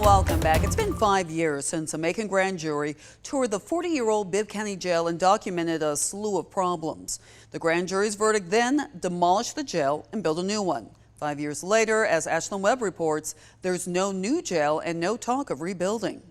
Welcome back. It's been 5 years since a Macon grand jury toured the 40-year-old Bibb County Jail and documented a slew of problems. The grand jury's verdict then: demolish the jail and build a new one. 5 years later, as Ashlyn Webb reports, there's no new jail and no talk of rebuilding.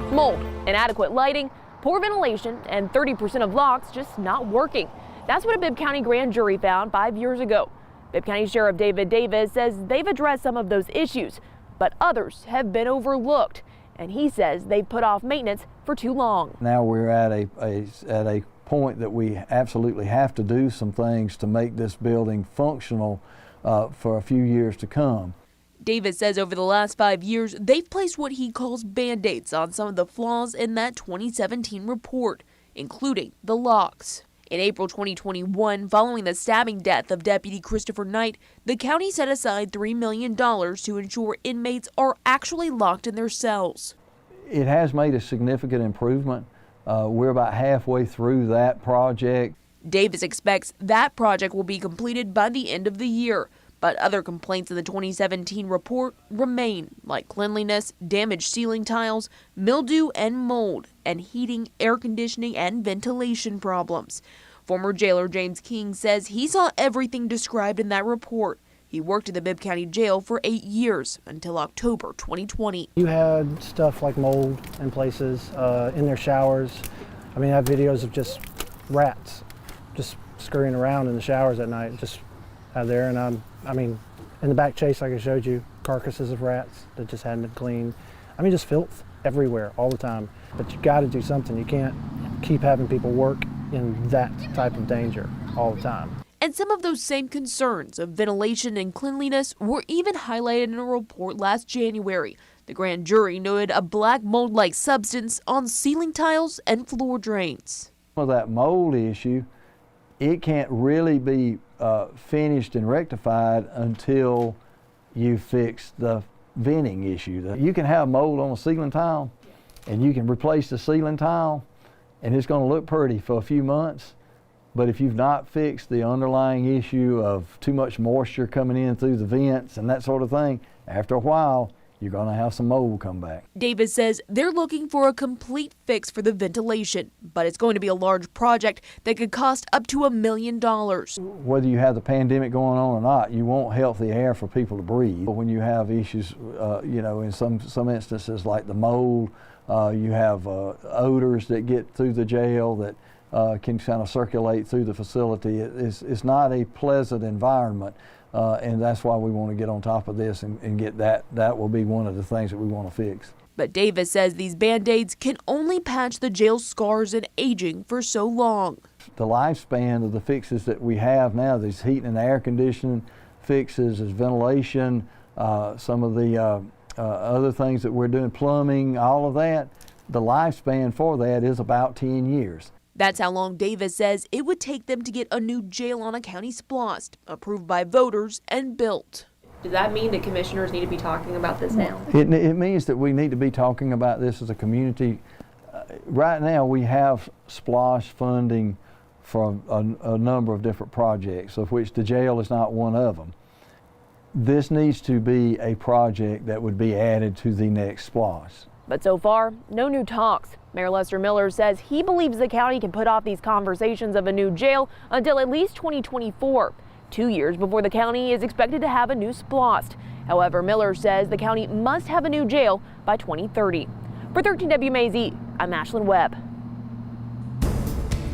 Mold, inadequate lighting, poor ventilation, and 30% of locks just not working. That's what a Bibb County grand jury found 5 years ago. Bibb County Sheriff David Davis says they've addressed some of those issues, but others have been overlooked. And he says they've put off maintenance for too long. Now we're at a point that we absolutely have to do some things to make this building functional for a few years to come. Davis says over the last 5 years, they've placed what he calls Band-Aids on some of the flaws in that 2017 report, including the locks. In April 2021, following the stabbing death of Deputy Christopher Knight, the county set aside $3 million to ensure inmates are actually locked in their cells. It has made a significant improvement. We're about halfway through that project. Davis expects that project will be completed by the end of the year, but other complaints in the 2017 report remain, like cleanliness, damaged ceiling tiles, mildew and mold, and heating, air conditioning, and ventilation problems. Former jailer James King says he saw everything described in that report. He worked at the Bibb County Jail for 8 years until October 2020. You had stuff like mold in places, in their showers. I mean, I have videos of just rats just scurrying around in the showers at night, just out there. And I mean, in the back chase, like I showed you, carcasses of rats that just hadn't been cleaned. I mean, just filth everywhere all the time. But you got to do something. You can't keep having people work in that type of danger all the time. And some of those same concerns of ventilation and cleanliness were even highlighted in a report last January. The grand jury noted a black mold-like substance on ceiling tiles and floor drains. Well, that mold issue, it can't really be finished and rectified until you fix the venting issue. You can have mold on a ceiling tile, and you can replace the ceiling tile, and it's going to look pretty for a few months. But if you've not fixed the underlying issue of too much moisture coming in through the vents and that sort of thing, after a while, you're going to have some mold come back. Davis says they're looking for a complete fix for the ventilation, but it's going to be a large project that could cost up to $1 million. Whether you have the pandemic going on or not, you want healthy air for people to breathe. When you have issues, you know, in some instances like the mold, you have odors that get through the jail that can kind of circulate through the facility. It's not a pleasant environment. And that's why we want to get on top of this and get that. That will be one of the things that we want to fix. But Davis says these Band-Aids can only patch the jail's scars and aging for so long. The lifespan of the fixes that we have now, these heat and air conditioning fixes, is ventilation, some of the other things that we're doing, plumbing, all of that, the lifespan for that is about 10 years. That's how long Davis says it would take them to get a new jail on a county splost, approved by voters and built. Does that mean the commissioners need to be talking about this now? It means that we need to be talking about this as a community. Right now we have splosh funding for a number of different projects, of which the jail is not one of them. This needs to be a project that would be added to the next splosh. But so far, no new talks. Mayor Lester Miller says he believes the county can put off these conversations of a new jail until at least 2024, 2 years before the county is expected to have a new splost. However, Miller says the county must have a new jail by 2030. For 13 WMAZ, I'm Ashlyn Webb.